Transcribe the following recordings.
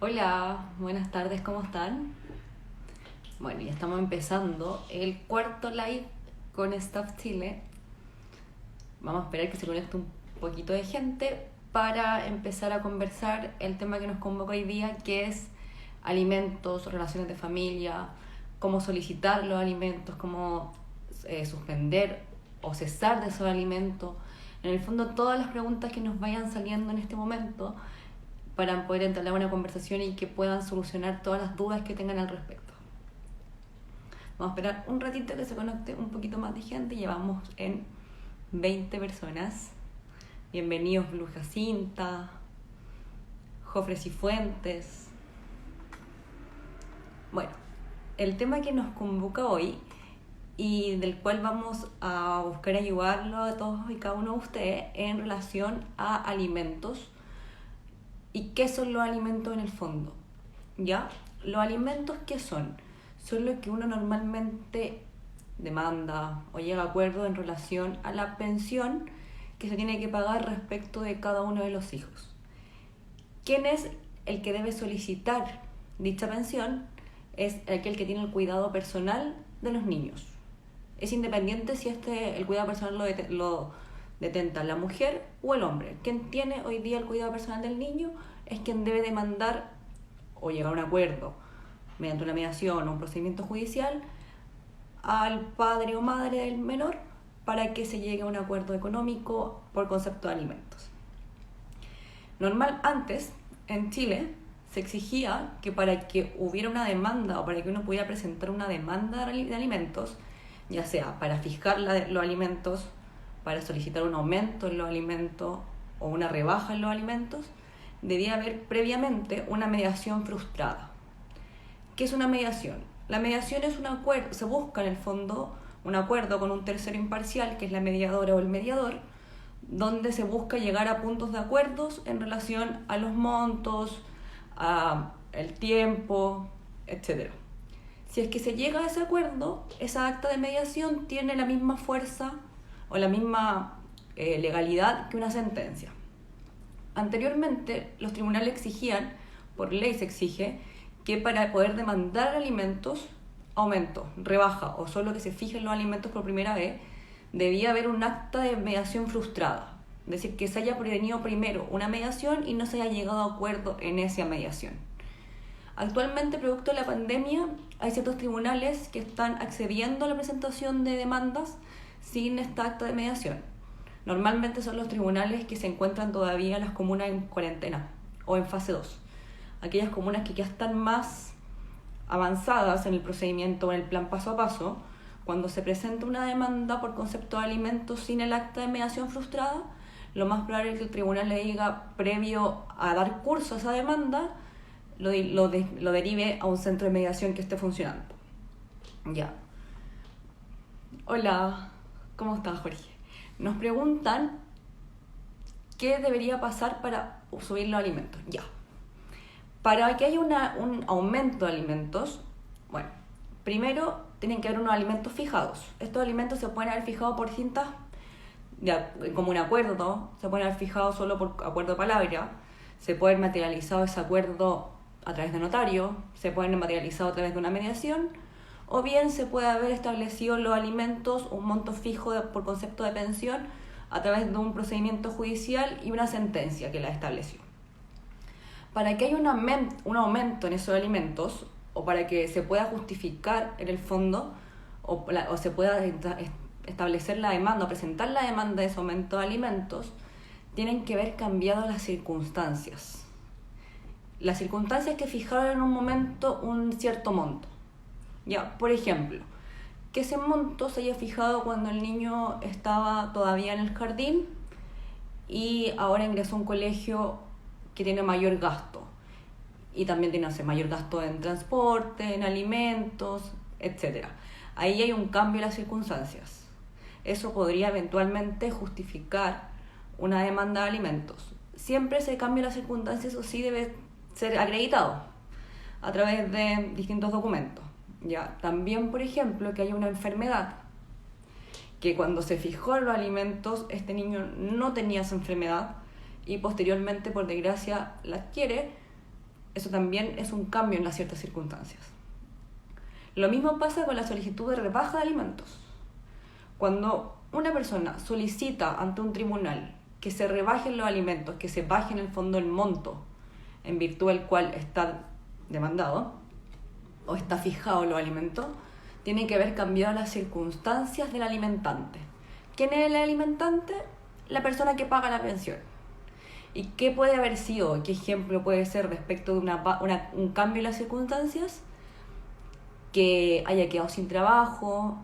Hola, buenas tardes, ¿cómo están? Bueno, ya estamos empezando el cuarto live con Staff Chile. Vamos a esperar que se conecte un poquito de gente para empezar a conversar el tema que nos convoca hoy día, que es alimentos, relaciones de familia, cómo solicitar los alimentos, cómo suspender o cesar de esos alimentos. En el fondo, todas las preguntas que nos vayan saliendo en este momento para poder entablar una conversación y que puedan solucionar todas las dudas que tengan al respecto. Vamos a esperar un ratito que se conecte un poquito más de gente. Llevamos en 20 personas. Bienvenidos Blue Jacinta, Jofre Cifuentes. Bueno, el tema que nos convoca hoy y del cual vamos a buscar ayudarlo a todos y cada uno de ustedes en relación a alimentos. ¿Y qué son los alimentos en el fondo? ¿Ya? Los alimentos, ¿qué son? Son lo que uno normalmente demanda o llega a acuerdo en relación a la pensión que se tiene que pagar respecto de cada uno de los hijos. ¿Quién es el que debe solicitar dicha pensión? Es aquel que tiene el cuidado personal de los niños. Es independiente si el cuidado personal lo detenta la mujer o el hombre. Quien tiene hoy día el cuidado personal del niño es quien debe demandar o llegar a un acuerdo mediante una mediación o un procedimiento judicial al padre o madre del menor para que se llegue a un acuerdo económico por concepto de alimentos. Antes, en Chile, se exigía que para que hubiera una demanda o para que uno pudiera presentar una demanda de alimentos, ya sea para fijar los alimentos, para solicitar un aumento en los alimentos o una rebaja en los alimentos, debía haber previamente una mediación frustrada. ¿Qué es una mediación? La mediación es un acuerdo, se busca en el fondo un acuerdo con un tercero imparcial, que es la mediadora o el mediador, donde se busca llegar a puntos de acuerdos en relación a los montos, a el tiempo, etc. Si es que se llega a ese acuerdo, esa acta de mediación tiene la misma fuerza o la misma legalidad que una sentencia. Anteriormente, los tribunales exigían, por ley se exige, que para poder demandar alimentos, aumento, rebaja o solo que se fijen los alimentos por primera vez, debía haber un acta de mediación frustrada. Es decir, que se haya prevenido primero una mediación y no se haya llegado a acuerdo en esa mediación. Actualmente, producto de la pandemia, hay ciertos tribunales que están accediendo a la presentación de demandas sin esta acta de mediación. Normalmente son los tribunales que se encuentran todavía en las comunas en cuarentena o en fase 2. Aquellas comunas que ya están más avanzadas en el procedimiento o en el plan paso a paso, cuando se presenta una demanda por concepto de alimentos sin el acta de mediación frustrada, lo más probable es que el tribunal le diga, previo a dar curso a esa demanda, lo derive a un centro de mediación que esté funcionando. Ya. Hola, ¿cómo estás, Jorge? Nos preguntan qué debería pasar para subir los alimentos. Ya. Para que haya un aumento de alimentos, bueno, primero tienen que haber unos alimentos fijados. Estos alimentos se pueden haber fijado por cintas, como un acuerdo, ¿no? Se pueden haber fijado solo por acuerdo de palabra, se puede haber materializado ese acuerdo a través de notario, se puede haber materializado a través de una mediación, o bien se puede haber establecido los alimentos, un monto fijo por concepto de pensión, a través de un procedimiento judicial y una sentencia que la estableció. Para que haya un aumento en esos alimentos, o para que se pueda justificar en el fondo, o se pueda establecer la demanda o presentar la demanda de ese aumento de alimentos, tienen que haber cambiado las circunstancias. Las circunstancias que fijaron en un momento un cierto monto. Ya, por ejemplo, que ese monto se haya fijado cuando el niño estaba todavía en el jardín y ahora ingresó a un colegio que tiene mayor gasto y también tiene mayor gasto en transporte, en alimentos, etc. Ahí hay un cambio en las circunstancias. Eso podría eventualmente justificar una demanda de alimentos. Siempre ese cambio en las circunstancias, eso sí, debe ser acreditado a través de distintos documentos. Ya, también, por ejemplo, que haya una enfermedad, que cuando se fijó los alimentos, este niño no tenía esa enfermedad y posteriormente, por desgracia, la adquiere, eso también es un cambio en las ciertas circunstancias. Lo mismo pasa con la solicitud de rebaja de alimentos. Cuando una persona solicita ante un tribunal que se rebajen los alimentos, que se baje en el fondo el monto en virtud del cual está demandado o está fijado los alimentos, tiene que haber cambiado las circunstancias del alimentante. ¿Quién es el alimentante? La persona que paga la pensión. ¿Y qué puede haber sido? ¿Qué ejemplo puede ser respecto de un cambio en las circunstancias? Que haya quedado sin trabajo,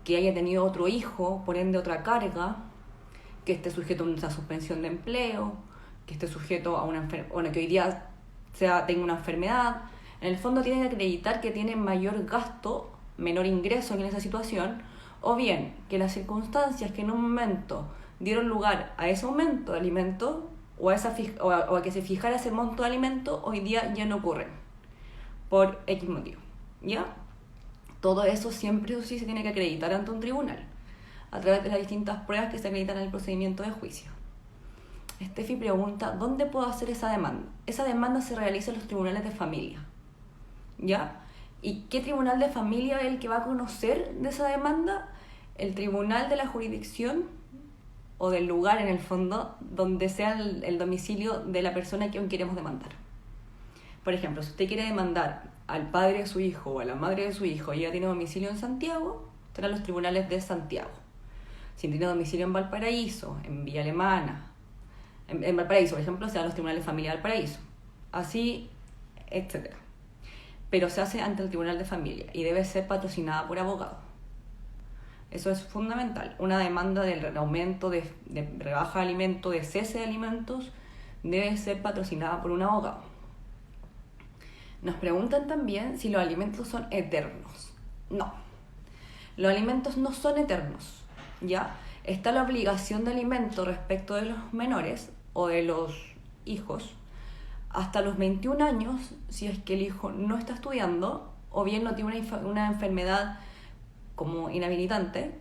que haya tenido otro hijo, por ende otra carga, que esté sujeto a una suspensión de empleo, que esté sujeto a que hoy día tenga una enfermedad. En el fondo tiene que acreditar que tiene mayor gasto, menor ingreso en esa situación, o bien que las circunstancias que en un momento dieron lugar a ese aumento de alimentos o a que se fijara ese monto de alimentos, hoy día ya no ocurren por X motivo, ¿ya? Todo eso siempre sí se tiene que acreditar ante un tribunal a través de las distintas pruebas que se acreditan en el procedimiento de juicio. Estefi pregunta, ¿dónde puedo hacer esa demanda? Esa demanda se realiza en los tribunales de familia, ¿ya? ¿Y qué tribunal de familia es el que va a conocer de esa demanda? El tribunal de la jurisdicción o del lugar, en el fondo, donde sea el domicilio de la persona a quien queremos demandar. Por ejemplo, si usted quiere demandar al padre de su hijo o a la madre de su hijo y ella tiene domicilio en Santiago, serán los tribunales de Santiago. Si tiene domicilio en Valparaíso, en Villa Alemana, en Valparaíso, por ejemplo, serán los tribunales de familia de Valparaíso. Así, etc. Pero se hace ante el tribunal de familia y debe ser patrocinada por abogado. Eso es fundamental. Una demanda de aumento, de rebaja de alimentos, de cese de alimentos, debe ser patrocinada por un abogado. Nos preguntan también si los alimentos son eternos. No, los alimentos no son eternos, ¿ya? Está la obligación de alimento respecto de los menores o de los hijos hasta los 21 años, si es que el hijo no está estudiando o bien no tiene una enfermedad como inhabilitante,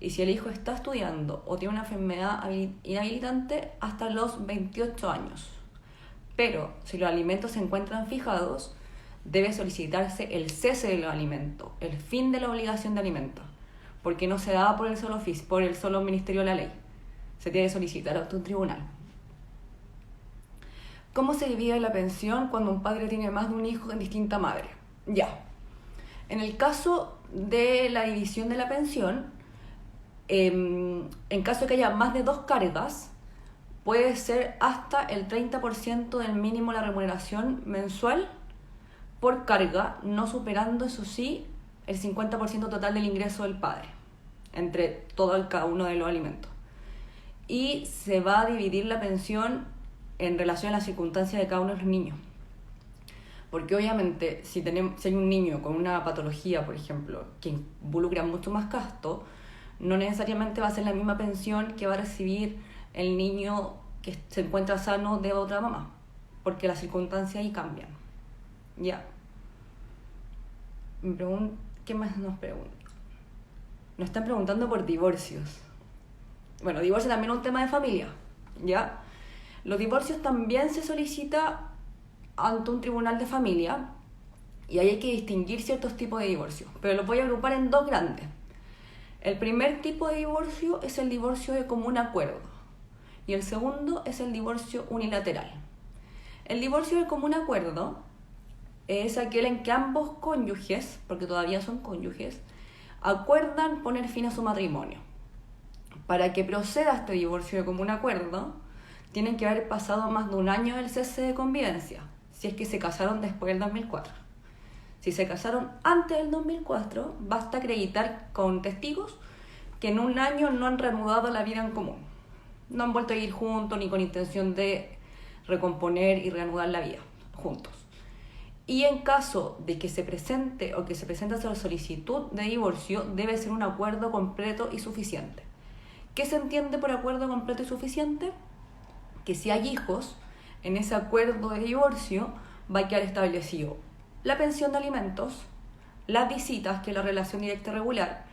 y si el hijo está estudiando o tiene una enfermedad inhabilitante hasta los 28 años. Pero si los alimentos se encuentran fijados, debe solicitarse el cese de los alimentos, el fin de la obligación de alimentos, porque no se da por el solo Ministerio de la Ley. Se tiene que solicitar ante un tribunal. ¿Cómo se divide la pensión cuando un padre tiene más de un hijo en distinta madre? Ya. En el caso de la división de la pensión, en caso de que haya más de 2 cargas, puede ser hasta el 30% del mínimo de la remuneración mensual por carga, no superando, eso sí, el 50% total del ingreso del padre, entre cada uno de los alimentos. Y se va a dividir la pensión en relación a las circunstancias de cada uno de los niños. Porque obviamente, si hay un niño con una patología, por ejemplo, que involucra mucho más gasto, no necesariamente va a ser la misma pensión que va a recibir el niño que se encuentra sano de otra mamá, porque las circunstancias ahí cambian. Ya. ¿Qué más nos preguntan? Nos están preguntando por divorcios. Bueno, divorcio también es un tema de familia, ¿ya? Los divorcios también se solicita ante un tribunal de familia y ahí hay que distinguir ciertos tipos de divorcios, pero los voy a agrupar en 2 grandes. El primer tipo de divorcio es el divorcio de común acuerdo y el segundo es el divorcio unilateral. El divorcio de común acuerdo es aquel en que ambos cónyuges, porque todavía son cónyuges, acuerdan poner fin a su matrimonio. Para que proceda este divorcio de común acuerdo, tienen que haber pasado más de un año del cese de convivencia, si es que se casaron después del 2004. Si se casaron antes del 2004, basta acreditar con testigos que en un año no han reanudado la vida en común. No han vuelto a ir juntos ni con intención de recomponer y reanudar la vida juntos. Y en caso de que se presente o que se presente la solicitud de divorcio, debe ser un acuerdo completo y suficiente. ¿Qué se entiende por acuerdo completo y suficiente? Que si hay hijos, en ese acuerdo de divorcio va a quedar establecido la pensión de alimentos, las visitas, que es la relación directa y regular,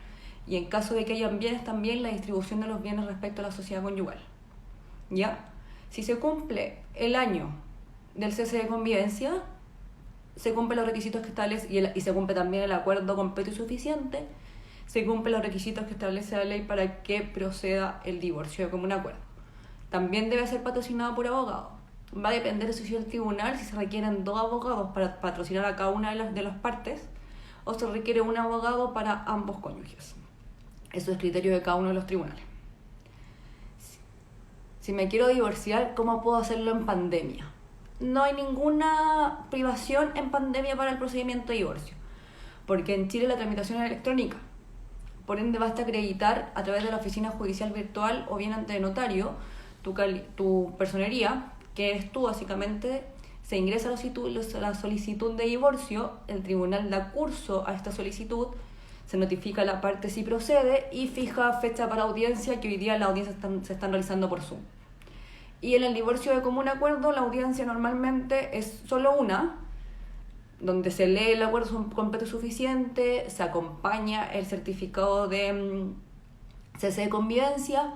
y en caso de que hayan bienes también la distribución de los bienes respecto a la sociedad conyugal. ¿Ya? Si se cumple el año del cese de convivencia, se cumplen los requisitos que establece y se cumple también el acuerdo completo y suficiente, se cumplen los requisitos que establece la ley para que proceda el divorcio de común acuerdo. También debe ser patrocinado por abogado. Va a depender de si el tribunal, si se requieren 2 abogados para patrocinar a cada una de las partes o se requiere un abogado para ambos cónyuges. Eso es criterio de cada uno de los tribunales. Si me quiero divorciar, ¿cómo puedo hacerlo en pandemia? No hay ninguna privación en pandemia para el procedimiento de divorcio, porque en Chile la tramitación es electrónica. Por ende, basta acreditar a través de la oficina judicial virtual o bien ante notario tu personería, que eres tú básicamente. Se ingresa la solicitud de divorcio, el tribunal da curso a esta solicitud, se notifica a la parte si procede y fija fecha para audiencia, que hoy día las audiencias se están realizando por Zoom. Y en el divorcio de común acuerdo, la audiencia normalmente es solo una, donde se lee el acuerdo completo y suficiente, se acompaña el certificado de cese de convivencia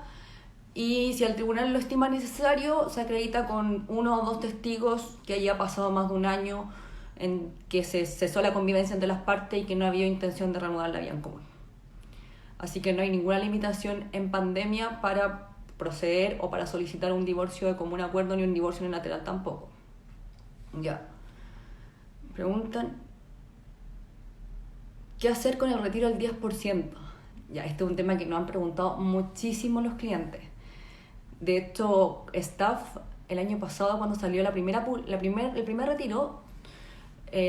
y si el tribunal lo estima necesario, se acredita con 1 o 2 testigos que haya pasado más de un año en que se cesó la convivencia entre las partes y que no había intención de reanudar la vida en común. Así que no hay ninguna limitación en pandemia para proceder o para solicitar un divorcio de común acuerdo, ni un divorcio unilateral tampoco. Ya. Preguntan, ¿qué hacer con el retiro del 10%? Ya, este es un tema que nos han preguntado muchísimo los clientes. De hecho, Staff, el año pasado, cuando salió el primer retiro,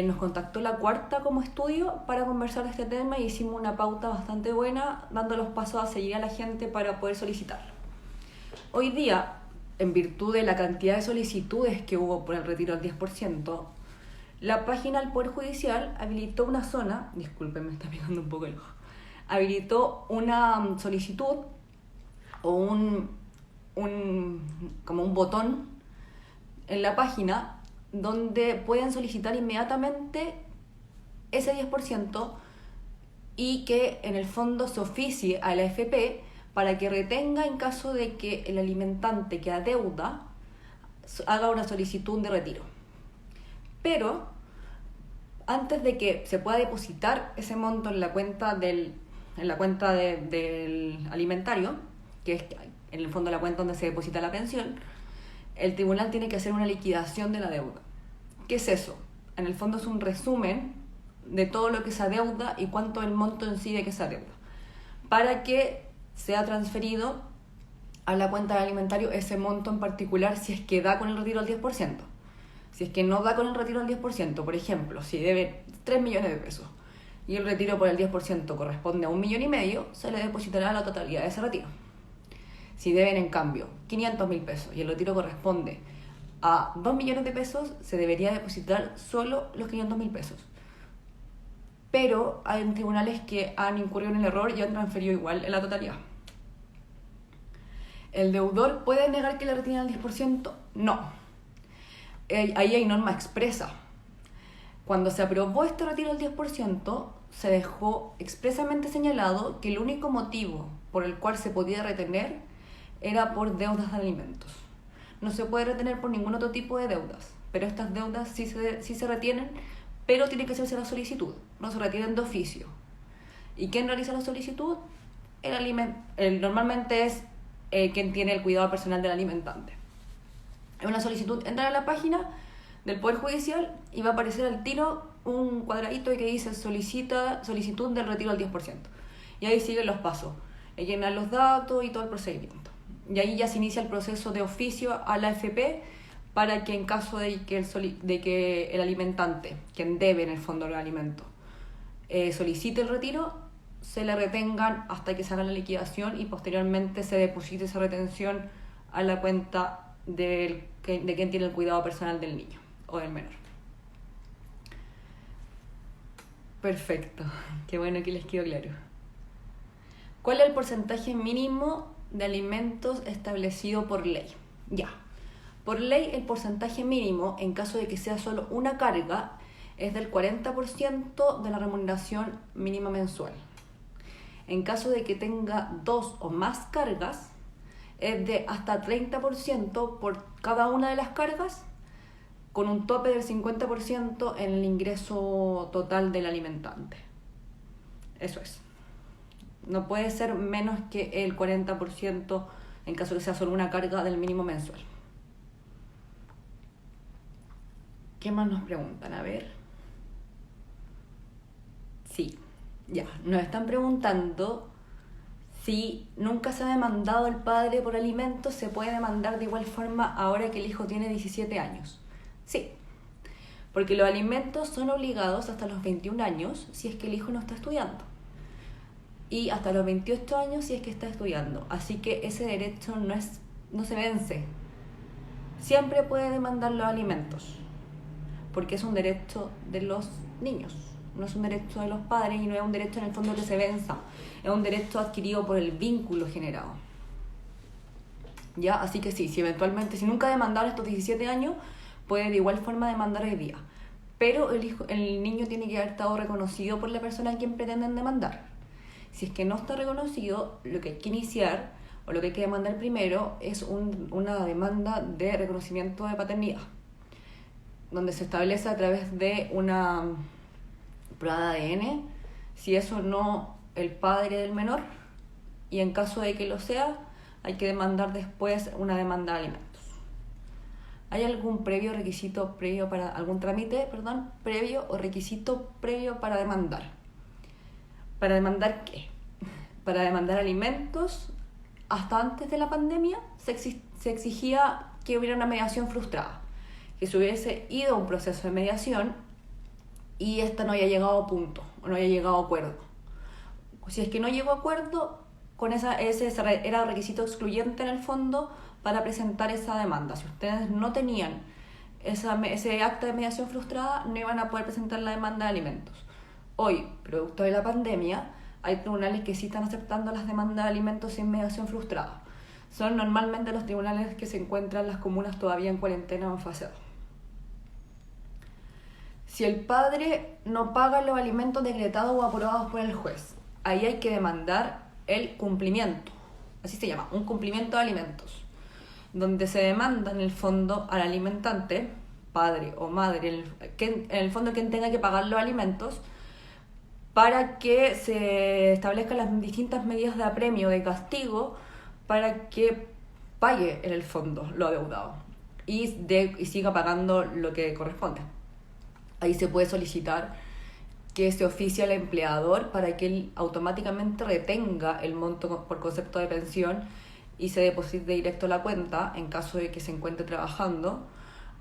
nos contactó la Cuarta como estudio para conversar de este tema y hicimos una pauta bastante buena, dando los pasos a seguir a la gente para poder solicitarlo. Hoy día, en virtud de la cantidad de solicitudes que hubo por el retiro del 10%, la página del Poder Judicial habilitó una zona, disculpen, me está picando un poco el ojo, habilitó una solicitud o como un botón en la página donde pueden solicitar inmediatamente ese 10% y que en el fondo se oficie a la AFP para que retenga en caso de que el alimentante que adeuda haga una solicitud de retiro. Pero antes de que se pueda depositar ese monto en la cuenta del alimentario, que es en el fondo la cuenta donde se deposita la pensión, el tribunal tiene que hacer una liquidación de la deuda. ¿Qué es eso? En el fondo es un resumen de todo lo que se adeuda y cuánto es el monto en sí de que se adeuda, para que sea transferido a la cuenta del alimentario ese monto en particular si es que da con el retiro al 10%. Si es que no da con el retiro al 10%, por ejemplo, si debe 3 millones de pesos y el retiro por el 10% corresponde a 1,5 millones, se le depositará la totalidad de ese retiro. Si deben, en cambio, 500.000 pesos y el retiro corresponde a 2 millones de pesos, se debería depositar solo los 500.000 pesos. Pero hay tribunales que han incurrido en el error y han transferido igual en la totalidad. ¿El deudor puede negar que le retiren el 10%? No. Ahí hay norma expresa. Cuando se aprobó este retiro del 10%, se dejó expresamente señalado que el único motivo por el cual se podía retener era por deudas de alimentos. No se puede retener por ningún otro tipo de deudas, pero estas deudas sí se retienen, pero tiene que hacerse la solicitud, no se retienen de oficio. ¿Y quién realiza la solicitud? Normalmente es quien tiene el cuidado personal del alimentante. Es una solicitud, entra a la página del Poder Judicial y va a aparecer al tiro un cuadradito que dice solicitud del retiro del 10%. Y ahí siguen los pasos, llenar los datos y todo el procedimiento. Y ahí ya se inicia el proceso de oficio a la AFP para que en caso de que el alimentante, quien debe en el fondo el alimento, solicite el retiro, se le retengan hasta que se haga la liquidación y posteriormente se deposite esa retención a la cuenta de quien tiene el cuidado personal del niño o del menor. Perfecto, qué bueno que les quedó claro. ¿Cuál es el porcentaje mínimo de alimentos establecido por ley? Ya, por ley el porcentaje mínimo, en caso de que sea solo una carga, es del 40% de la remuneración mínima mensual. En caso de que tenga 2 o más cargas, es de hasta 30% por cada una de las cargas, con un tope del 50% en el ingreso total del alimentante. Eso es. No puede ser menos que el 40% en caso de que sea solo una carga del mínimo mensual. ¿Qué más nos preguntan? A ver. Sí, ya. Nos están preguntando si nunca se ha demandado el padre por alimentos, ¿se puede demandar de igual forma ahora que el hijo tiene 17 años? Sí, porque los alimentos son obligados hasta los 21 años si es que el hijo no está estudiando. Y hasta los 28 años si es que está estudiando. Así que ese derecho no se vence. Siempre puede demandar los alimentos, porque es un derecho de los niños, no es un derecho de los padres y no es un derecho en el fondo que se venza, es un derecho adquirido por el vínculo generado. ¿Ya? Así que sí, si eventualmente, si nunca ha demandado estos 17 años, puede de igual forma demandar hoy día. Pero el niño tiene que haber estado reconocido por la persona a quien pretenden demandar. Si es que no está reconocido, lo que hay que iniciar o lo que hay que demandar primero es una demanda de reconocimiento de paternidad, donde se establece a través de una prueba de ADN si es o no el padre del menor, y en caso de que lo sea, hay que demandar después una demanda de alimentos. ¿Hay algún requisito previo para algún trámite, previo o requisito previo para demandar? ¿Para demandar qué? Para demandar alimentos, hasta antes de la pandemia se exigía que hubiera una mediación frustrada, que se hubiese ido a un proceso de mediación y esta no haya llegado a punto, o no haya llegado a acuerdo. Si es que no llegó a acuerdo, ese era requisito excluyente en el fondo para presentar esa demanda. Si ustedes no tenían ese acta de mediación frustrada, no iban a poder presentar la demanda de alimentos. Hoy, producto de la pandemia, hay tribunales que sí están aceptando las demandas de alimentos sin mediación frustrada. Son normalmente los tribunales que se encuentran en las comunas todavía en cuarentena o en fase 2. Si el padre no paga los alimentos decretados o aprobados por el juez, ahí hay que demandar el cumplimiento. Así se llama, un cumplimiento de alimentos, donde se demanda en el fondo al alimentante, padre o madre, en el fondo quien tenga que pagar los alimentos, para que se establezcan las distintas medidas de apremio, de castigo, para que pague en el fondo lo adeudado y siga pagando lo que corresponde. Ahí se puede solicitar que se oficie al empleador para que él automáticamente retenga el monto por concepto de pensión y se deposite directo a la cuenta en caso de que se encuentre trabajando,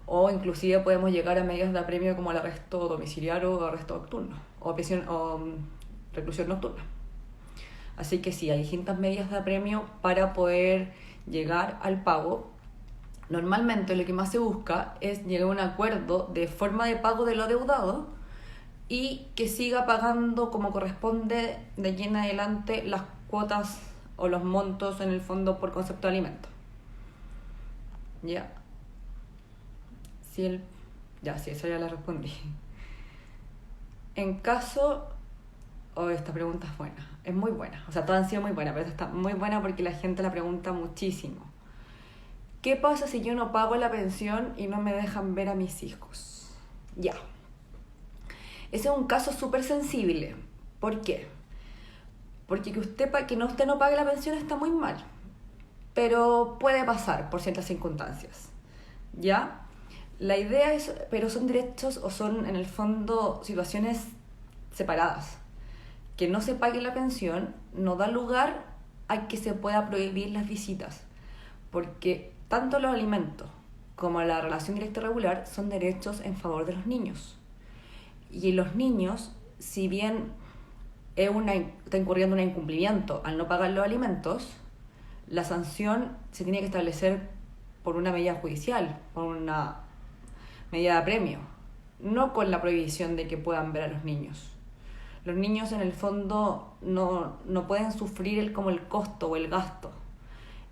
o inclusive podemos llegar a medidas de apremio como el arresto domiciliario o arresto nocturno o reclusión nocturna. Así que sí, hay distintas medidas de apremio para poder llegar al pago. Normalmente lo que más se busca es llegar a un acuerdo de forma de pago de lo adeudado y que siga pagando como corresponde de aquí en adelante las cuotas o los montos en el fondo por concepto de alimento. ¿Ya? Sí, esa ya la respondí. En caso... esta pregunta es buena, es muy buena. O sea, todas han sido muy buenas, pero esta está muy buena porque la gente la pregunta muchísimo. ¿Qué pasa si yo no pago la pensión y no me dejan ver a mis hijos? Ya. Ese es un caso súper sensible. ¿Por qué? Porque que usted no pague la pensión está muy mal, pero puede pasar por ciertas circunstancias. ¿Ya? La idea es, pero son derechos o son en el fondo situaciones separadas. Que no se pague la pensión no da lugar a que se pueda prohibir las visitas, porque tanto los alimentos como la relación directa y regular son derechos en favor de los niños. Y los niños, si bien está incurriendo en un incumplimiento al no pagar los alimentos, la sanción se tiene que establecer por una medida judicial, por una medida de apremio, no con la prohibición de que puedan ver a los niños. Los niños en el fondo no pueden sufrir como el costo o el gasto.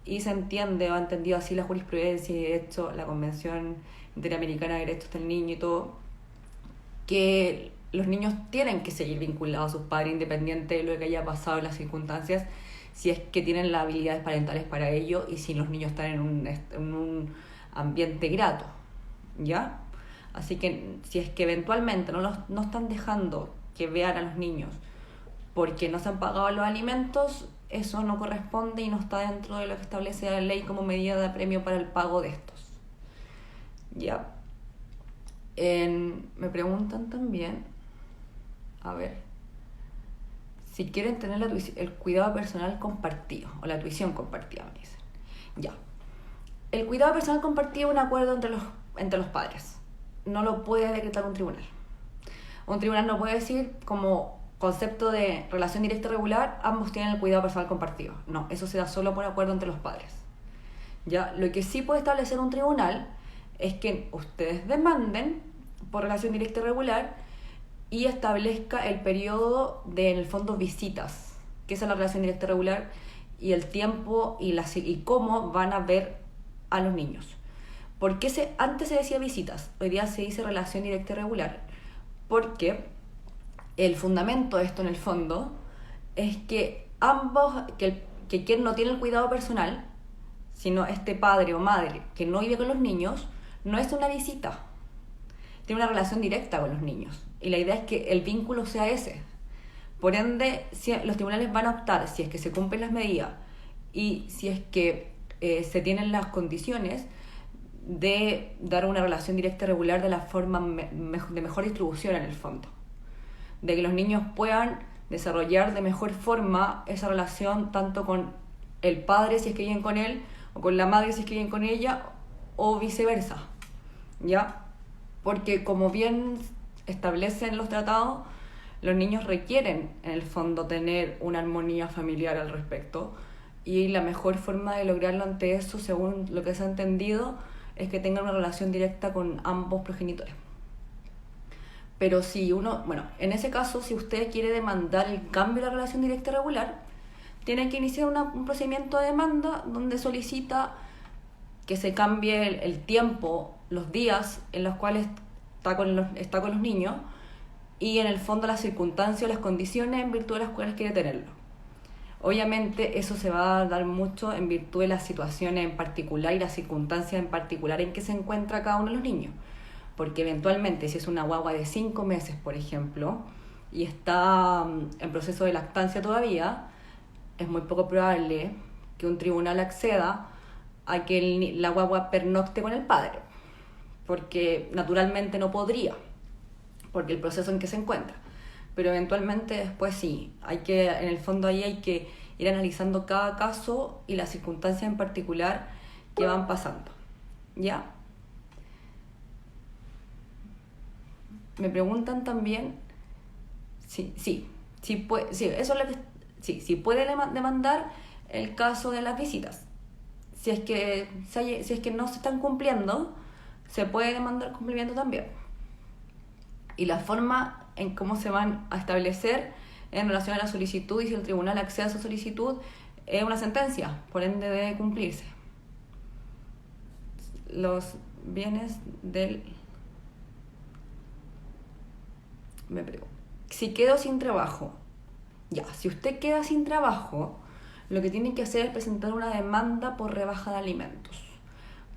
Y se entiende o ha entendido así la jurisprudencia y de hecho la Convención Interamericana de Derechos del Niño y todo, que los niños tienen que seguir vinculados a sus padres independiente de lo que haya pasado en las circunstancias, si es que tienen las habilidades parentales para ello y si los niños están en un ambiente grato, ¿ya? Así que si es que eventualmente no están dejando que vean a los niños porque no se han pagado los alimentos, eso no corresponde y no está dentro de lo que establece la ley como medida de apremio para el pago de estos. Ya. Me preguntan también, a ver, si quieren tener el cuidado personal compartido o la tuición compartida, me dicen. Ya. El cuidado personal compartido es un acuerdo entre los padres. No lo puede decretar un tribunal. Un tribunal no puede decir como concepto de relación directa regular, ambos tienen el cuidado personal compartido. No, eso se da solo por acuerdo entre los padres. Ya, lo que sí puede establecer un tribunal es que ustedes demanden por relación directa y regular y establezca el periodo de, en el fondo, visitas, que esa es la relación directa y regular, y el tiempo y cómo van a ver a los niños. Porque antes se decía visitas, hoy día se dice relación directa y regular, porque el fundamento de esto en el fondo es que que quien no tiene el cuidado personal, sino este padre o madre que no vive con los niños, no es una visita, tiene una relación directa con los niños. Y la idea es que el vínculo sea ese. Por ende, los tribunales van a optar, si es que se cumplen las medidas y si es que se tienen las condiciones de dar una relación directa y regular de la forma de mejor distribución en el fondo. De que los niños puedan desarrollar de mejor forma esa relación tanto con el padre si es que viven con él o con la madre si es que viven con ella o viceversa, ¿ya? Porque como bien establecen los tratados, los niños requieren en el fondo tener una armonía familiar al respecto y la mejor forma de lograrlo ante eso, según lo que se ha entendido, es que tengan una relación directa con ambos progenitores. Pero en ese caso, si usted quiere demandar el cambio de la relación directa regular, tiene que iniciar un procedimiento de demanda donde solicita que se cambie el tiempo, los días en los cuales está con los niños y en el fondo las circunstancias, las condiciones en virtud de las cuales quiere tenerlo. Obviamente eso se va a dar mucho en virtud de las situaciones en particular y las circunstancias en particular en que se encuentra cada uno de los niños. Porque eventualmente si es una guagua de 5 meses, por ejemplo, y está en proceso de lactancia todavía, es muy poco probable que un tribunal acceda a que la guagua pernocte con el padre, porque naturalmente no podría, porque el proceso en que se encuentra. Pero eventualmente después sí, en el fondo ahí hay que ir analizando cada caso y las circunstancias en particular que van pasando. ¿Ya? Me preguntan también si puede demandar el caso de las visitas. Si es que no se están cumpliendo, se puede demandar cumplimiento también. Y la forma en cómo se van a establecer en relación a la solicitud y si el tribunal accede a esa solicitud es una sentencia, por ende debe cumplirse. Los bienes si quedo sin trabajo, si usted queda sin trabajo, lo que tiene que hacer es presentar una demanda por rebaja de alimentos,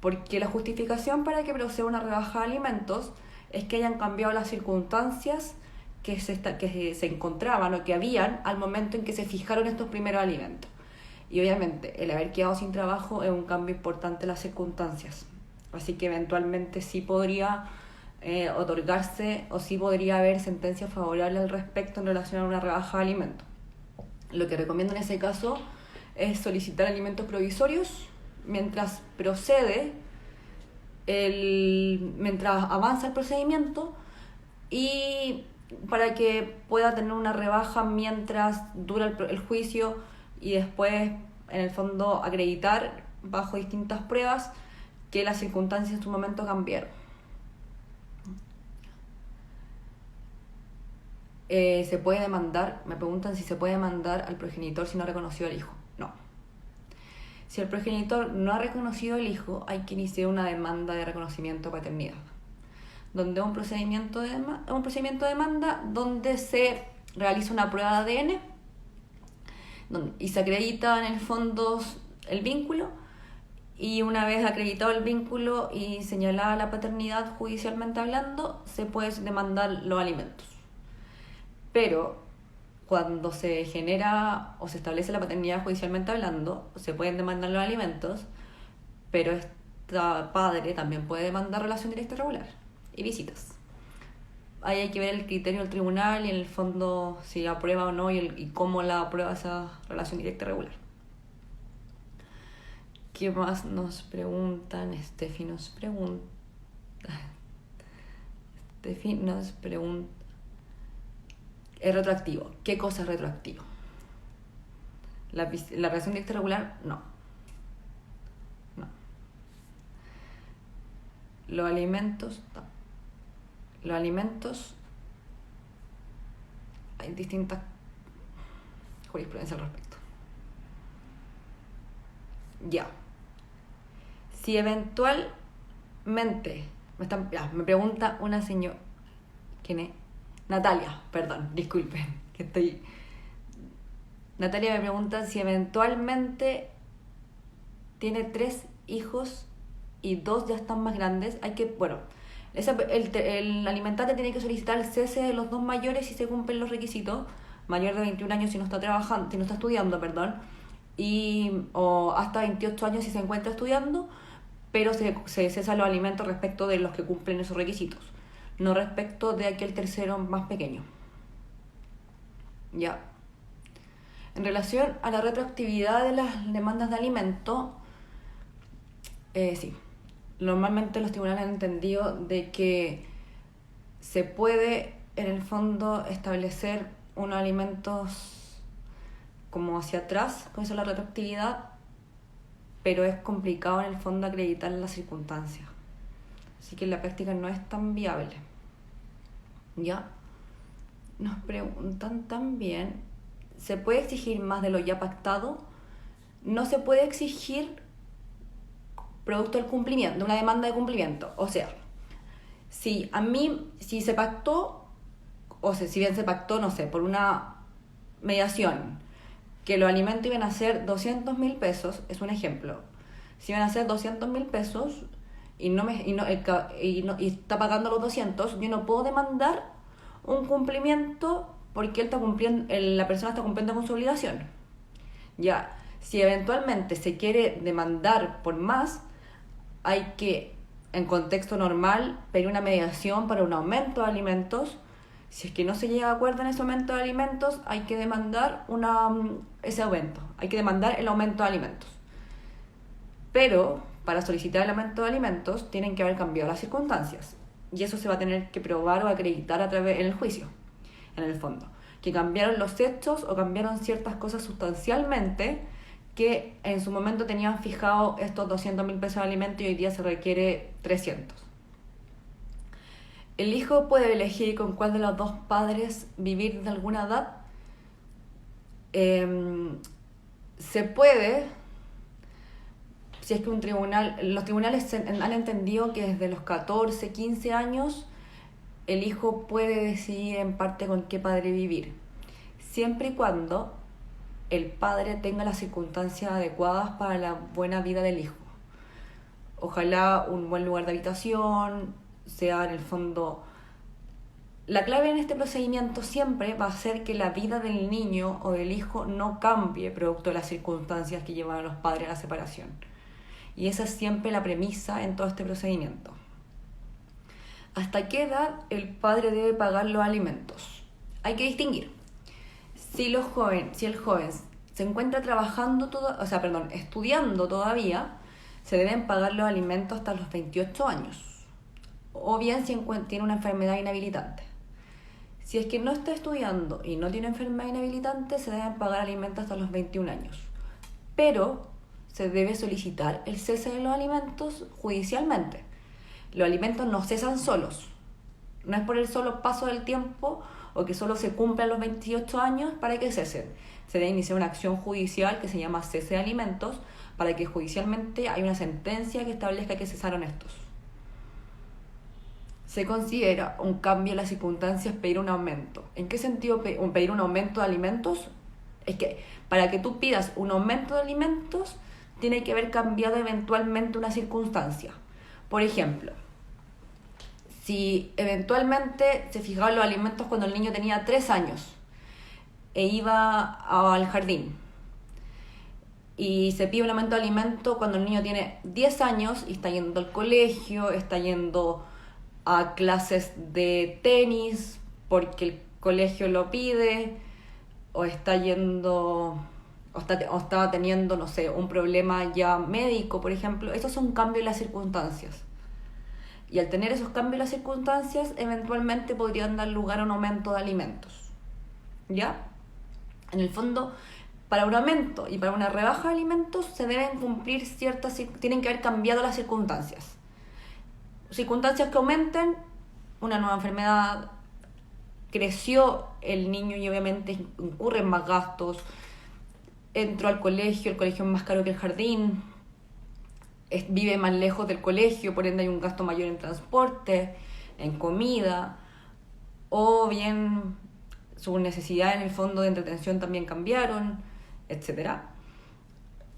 porque la justificación para que proceda una rebaja de alimentos es que hayan cambiado las circunstancias que se encontraban o que habían al momento en que se fijaron estos primeros alimentos. Y obviamente el haber quedado sin trabajo es un cambio importante en las circunstancias, así que eventualmente sí podría otorgarse o sí podría haber sentencia favorable al respecto en relación a una rebaja de alimentos. Lo que recomiendo en ese caso es solicitar alimentos provisorios mientras mientras avanza el procedimiento y para que pueda tener una rebaja mientras dura el juicio y después en el fondo acreditar bajo distintas pruebas que las circunstancias en su momento cambiaron. Se puede demandar, me preguntan si se puede demandar al progenitor si no ha reconocido al hijo. No. Si el progenitor no ha reconocido al hijo, hay que iniciar una demanda de reconocimiento de paternidad, donde un procedimiento de demanda donde se realiza una prueba de ADN y se acredita en el fondo el vínculo y una vez acreditado el vínculo y señalada la paternidad judicialmente hablando, se pueden demandar los alimentos. Pero cuando se genera o se establece la paternidad judicialmente hablando, se pueden demandar los alimentos, pero este padre también puede demandar relación directa irregular y visitas. Ahí hay que ver el criterio del tribunal y en el fondo si aprueba o no y cómo la aprueba esa relación directa irregular. ¿Qué más nos preguntan? Steffi nos pregunta. ¿Es retroactivo? ¿Qué cosa es retroactivo? La relación directa irregular, no. Los alimentos, hay distintas jurisprudencias al respecto. Ya. Si eventualmente me pregunta una señora, ¿quién es? Natalia, perdón, disculpen, Natalia me pregunta si eventualmente tiene 3 hijos y 2 ya están más grandes, el alimentante tiene que solicitar el cese de los 2 mayores si se cumplen los requisitos, mayor de 21 años si no está estudiando, o hasta 28 años si se encuentra estudiando, pero se cesan los alimentos respecto de los que cumplen esos requisitos, no respecto de aquel tercero más pequeño. Ya. En relación a la retroactividad de las demandas de alimento, sí. Normalmente los tribunales han entendido de que se puede, en el fondo, establecer unos alimentos como hacia atrás, con eso la retroactividad, pero es complicado en el fondo acreditar las circunstancias. Así que en la práctica no es tan viable. ¿Ya? Nos preguntan también, ¿se puede exigir más de lo ya pactado? No se puede exigir producto del cumplimiento, de una demanda de cumplimiento. O sea, si se pactó, si bien se pactó, no sé, por una mediación, que los alimentos iban a ser 200.000 pesos, es un ejemplo. Si iban a ser 200.000 pesos y está pagando los 200, yo no puedo demandar un cumplimiento porque la persona está cumpliendo con su obligación. Ya, si eventualmente se quiere demandar por más, hay que, en contexto normal, pedir una mediación para un aumento de alimentos. Si es que no se llega a acuerdo en ese aumento de alimentos, hay que demandar ese aumento. Hay que demandar el aumento de alimentos. Pero para solicitar el aumento de alimentos tienen que haber cambiado las circunstancias. Y eso se va a tener que probar o acreditar en el juicio, en el fondo. Que cambiaron los hechos o cambiaron ciertas cosas sustancialmente que en su momento tenían fijado estos 200.000 pesos de alimento y hoy día se requiere 300. ¿El hijo puede elegir con cuál de los 2 padres vivir de alguna edad? Se puede, si es que los tribunales han entendido que desde los 14, 15 años el hijo puede decidir en parte con qué padre vivir, siempre y cuando el padre tenga las circunstancias adecuadas para la buena vida del hijo. Ojalá un buen lugar de habitación, sea en el fondo... La clave en este procedimiento siempre va a ser que la vida del niño o del hijo no cambie producto de las circunstancias que llevan a los padres a la separación. Y esa es siempre la premisa en todo este procedimiento. ¿Hasta qué edad el padre debe pagar los alimentos? Hay que distinguir. Si el joven se encuentra estudiando todavía, se deben pagar los alimentos hasta los 28 años. O bien si tiene una enfermedad inhabilitante. Si es que no está estudiando y no tiene enfermedad inhabilitante, se deben pagar alimentos hasta los 21 años. Pero se debe solicitar el cese de los alimentos judicialmente. Los alimentos no cesan solos. No es por el solo paso del tiempo o que solo se cumplan los 28 años para que cesen. Se debe iniciar una acción judicial que se llama cese de alimentos para que judicialmente haya una sentencia que establezca que cesaron estos. Se considera un cambio en las circunstancias pedir un aumento. ¿En qué sentido pedir un aumento de alimentos? Es que para que tú pidas un aumento de alimentos tiene que haber cambiado eventualmente una circunstancia. Por ejemplo, si eventualmente se fijaban los alimentos cuando el niño tenía 3 años e iba al jardín, y se pide un aumento de alimento cuando el niño tiene 10 años y está yendo al colegio, está yendo a clases de tenis porque el colegio lo pide, o está yendo, o estaba teniendo, no sé, un problema ya médico, por ejemplo. Esos son cambios en las circunstancias. Y al tener esos cambios en las circunstancias, eventualmente podrían dar lugar a un aumento de alimentos. ¿Ya? En el fondo, para un aumento y para una rebaja de alimentos se deben cumplir tienen que haber cambiado las circunstancias. Circunstancias que aumenten, una nueva enfermedad, creció el niño y obviamente incurren más gastos, entró al colegio, el colegio es más caro que el jardín, vive más lejos del colegio, por ende hay un gasto mayor en transporte, en comida, o bien sus necesidades en el fondo de entretención también cambiaron, etc.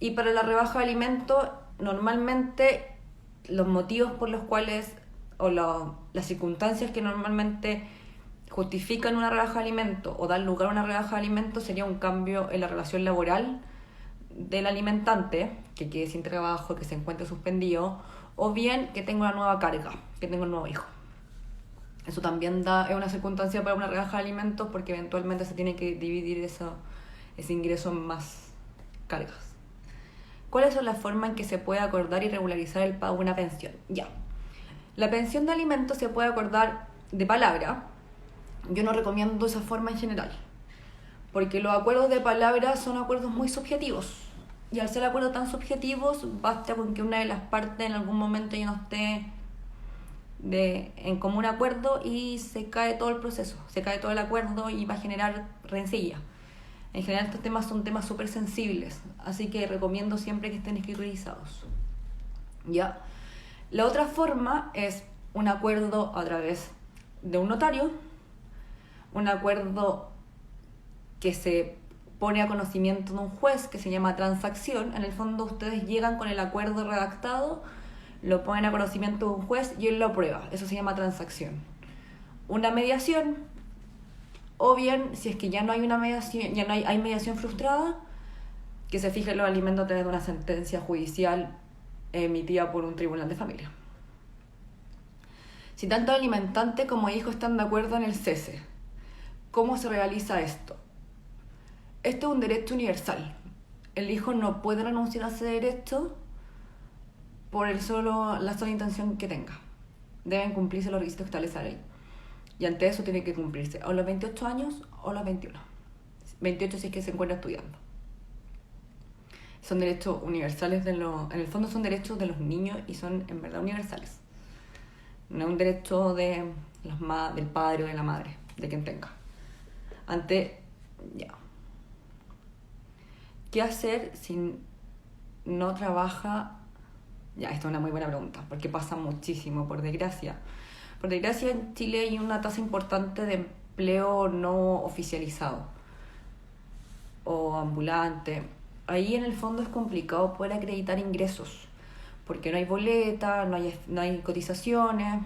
Y para la rebaja de alimentos, normalmente los motivos por los cuales, o las circunstancias que normalmente justifican una rebaja de alimentos o dan lugar a una rebaja de alimentos sería un cambio en la relación laboral del alimentante, que quede sin trabajo, que se encuentre suspendido, o bien que tenga una nueva carga, que tenga un nuevo hijo. Eso también es una circunstancia para una rebaja de alimentos porque eventualmente se tiene que dividir ese ingreso en más cargas. ¿Cuáles son las formas en que se puede acordar y regularizar el pago de una pensión? Ya. La pensión de alimentos se puede acordar de palabra. Yo no recomiendo esa forma en general, porque los acuerdos de palabra son acuerdos muy subjetivos. Y al ser acuerdos tan subjetivos, basta con que una de las partes en algún momento ya no esté en común acuerdo y se cae todo el proceso, se cae todo el acuerdo y va a generar rencilla. En general estos temas son temas súper sensibles, así que recomiendo siempre que estén escritorizados. ¿Ya? La otra forma es un acuerdo a través de un notario, un acuerdo que se pone a conocimiento de un juez, que se llama transacción. En el fondo ustedes llegan con el acuerdo redactado, lo ponen a conocimiento de un juez y él lo aprueba. Eso se llama transacción. Una mediación, o bien, si es que ya no hay una mediación, ya no hay mediación frustrada, que se fijen los alimentos a través de una sentencia judicial emitida por un tribunal de familia. Si tanto el alimentante como el hijo están de acuerdo en el cese, ¿cómo se realiza esto? Esto es un derecho universal. El hijo no puede renunciar a ese derecho por la sola intención que tenga. Deben cumplirse los requisitos que establece la ley. Y ante eso tiene que cumplirse o los 28 años o los 21. 28 si es que se encuentra estudiando. Son derechos universales, en el fondo son derechos de los niños y son en verdad universales. No es un derecho del padre o de la madre, de quien tenga. ¿Qué hacer si no trabaja? Ya, esta es una muy buena pregunta, porque pasa muchísimo, por desgracia. Por desgracia, en Chile hay una tasa importante de empleo no oficializado o ambulante. Ahí en el fondo es complicado poder acreditar ingresos, porque no hay boleta, no hay cotizaciones,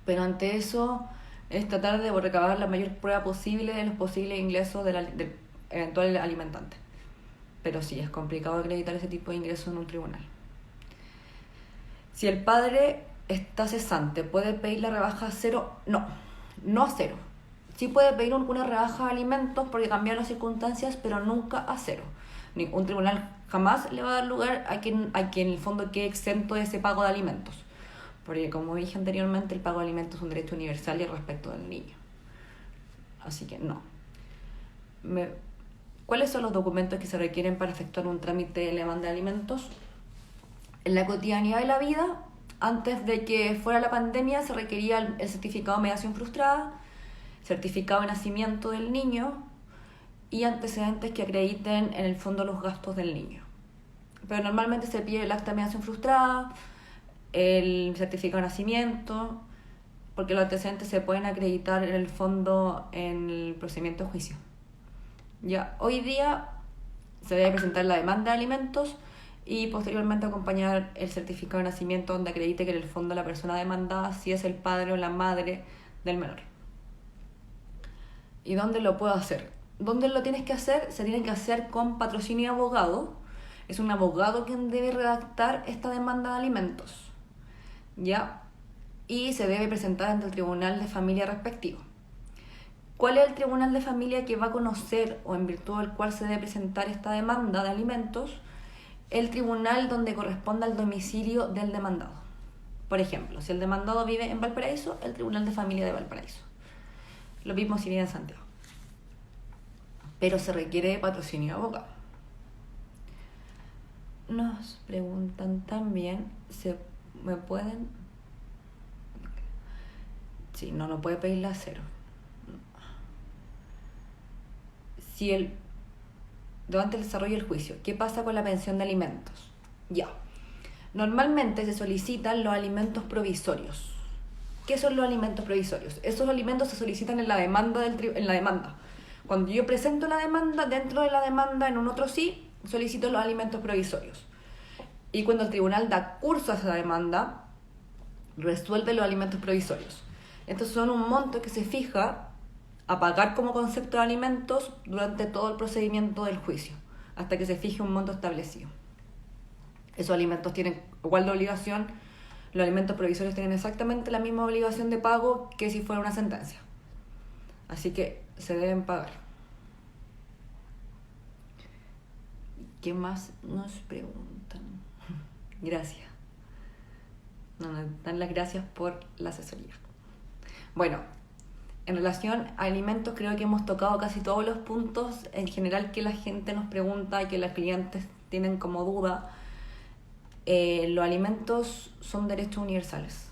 pero ante eso es tratar de recabar la mayor prueba posible de los posibles ingresos del eventual alimentante. Pero sí, es complicado acreditar ese tipo de ingresos en un tribunal. Si el padre está cesante, ¿puede pedir la rebaja a cero? No a cero. Sí puede pedir una rebaja de alimentos porque cambian las circunstancias, pero nunca a cero. Un tribunal jamás le va a dar lugar a quien en el fondo quede exento de ese pago de alimentos. Porque como dije anteriormente, el pago de alimentos es un derecho universal y respecto del niño. Así que no. ¿Cuáles son los documentos que se requieren para efectuar un trámite de demanda de alimentos? En la cotidianidad de la vida, antes de que fuera la pandemia, se requería el certificado de mediación frustrada, certificado de nacimiento del niño y antecedentes que acrediten en el fondo los gastos del niño. Pero normalmente se pide el acta de mediación frustrada, el certificado de nacimiento, porque los antecedentes se pueden acreditar en el fondo en el procedimiento de juicio. Ya, hoy día se debe presentar la demanda de alimentos y posteriormente acompañar el certificado de nacimiento donde acredite que en el fondo la persona demandada sí es el padre o la madre del menor. ¿Y dónde lo puedo hacer? ¿Dónde lo tienes que hacer? Se tiene que hacer con patrocinio de abogado. Es un abogado quien debe redactar esta demanda de alimentos, ¿ya? Y se debe presentar ante el tribunal de familia respectivo. ¿Cuál es el tribunal de familia que va a conocer o en virtud del cual se debe presentar esta demanda de alimentos? El tribunal donde corresponda al domicilio del demandado. Por ejemplo, si el demandado vive en Valparaíso, el tribunal de familia de Valparaíso. Lo mismo si vive en Santiago. Pero se requiere patrocinio de abogado. Nos preguntan también, ¿me pueden? Sí, no puede pedirle a cero. Si durante el desarrollo del juicio, ¿qué pasa con la pensión de alimentos? Ya. Normalmente se solicitan los alimentos provisorios. ¿Qué son los alimentos provisorios? Esos alimentos se solicitan en la demanda. Cuando yo presento la demanda, dentro de la demanda, en un otro sí, solicito los alimentos provisorios. Y cuando el tribunal da curso a esa demanda, resuelve los alimentos provisorios. Estos son un monto que se fija a pagar como concepto de alimentos durante todo el procedimiento del juicio, hasta que se fije un monto establecido. Esos alimentos tienen igual de obligación, los alimentos provisorios tienen exactamente la misma obligación de pago que si fuera una sentencia. Así que se deben pagar. ¿Qué más nos preguntan? Gracias. Nos dan las gracias por la asesoría. Bueno, en relación a alimentos creo que hemos tocado casi todos los puntos en general que la gente nos pregunta y que los clientes tienen como duda. Los alimentos son derechos universales.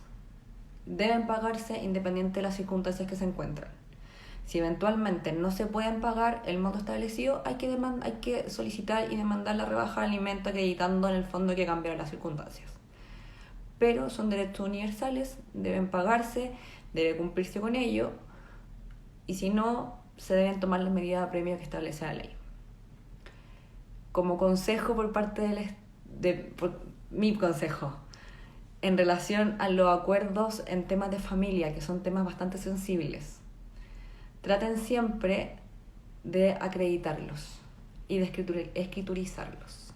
Deben pagarse independiente de las circunstancias que se encuentran. Si eventualmente no se pueden pagar el monto establecido, hay que solicitar y demandar la rebaja de alimentos acreditando en el fondo que cambiaron las circunstancias. Pero son derechos universales, deben pagarse, debe cumplirse con ello, y si no, se deben tomar las medidas de apremio que establece la ley. Como consejo por parte mi consejo, en relación a los acuerdos en temas de familia, que son temas bastante sensibles, traten siempre de acreditarlos y de escriturizarlos,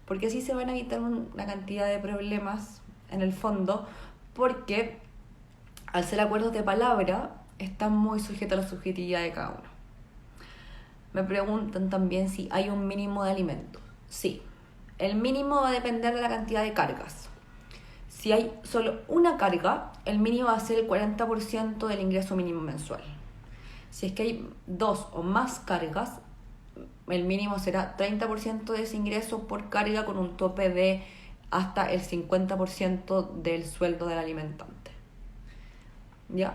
porque así se van a evitar una cantidad de problemas en el fondo, porque al ser acuerdos de palabra están muy sujetos a la subjetividad de cada uno. Me preguntan también si hay un mínimo de alimentos. Sí, el mínimo va a depender de la cantidad de cargas. Si hay solo una carga, el mínimo va a ser el 40% del ingreso mínimo mensual. Si es que hay 2 o más cargas, el mínimo será 30% de ese ingreso por carga, con un tope de hasta el 50% del sueldo del alimentante. ¿Ya?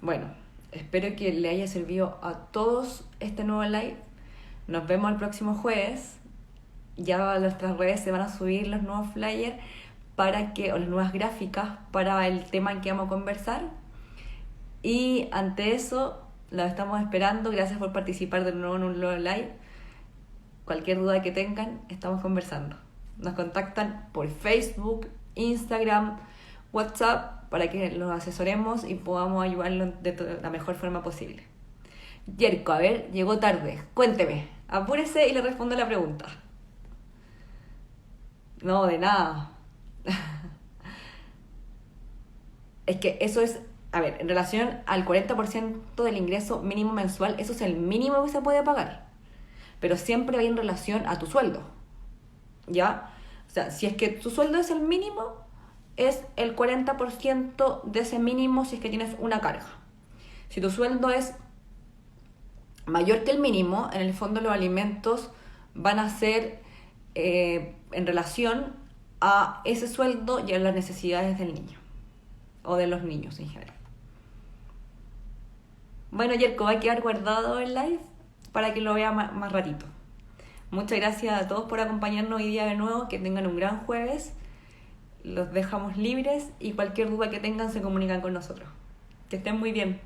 Bueno, espero que le haya servido a todos este nuevo live. Nos vemos el próximo jueves. Ya a nuestras redes se van a subir los nuevos flyers o las nuevas gráficas para el tema en que vamos a conversar. Y ante eso, los estamos esperando. Gracias por participar de nuevo en un nuevo live. Cualquier duda que tengan, estamos conversando. Nos contactan por Facebook, Instagram, WhatsApp, para que los asesoremos y podamos ayudarlos de la mejor forma posible. Yerko, a ver, llegó tarde. Cuénteme, apúrese y le respondo la pregunta. No, de nada. Es que eso es, a ver, en relación al 40% del ingreso mínimo mensual, eso es el mínimo que se puede pagar. Pero siempre va en relación a tu sueldo. ¿Ya? O sea, si es que tu sueldo es el mínimo, es el 40% de ese mínimo si es que tienes una carga. Si tu sueldo es mayor que el mínimo, en el fondo los alimentos van a ser en relación a ese sueldo y a las necesidades del niño o de los niños en general. Bueno, Yerko, va a quedar guardado el live para que lo vea más ratito. Muchas gracias a todos por acompañarnos hoy día de nuevo. Que tengan un gran jueves. Los dejamos libres y cualquier duda que tengan se comunican con nosotros. Que estén muy bien.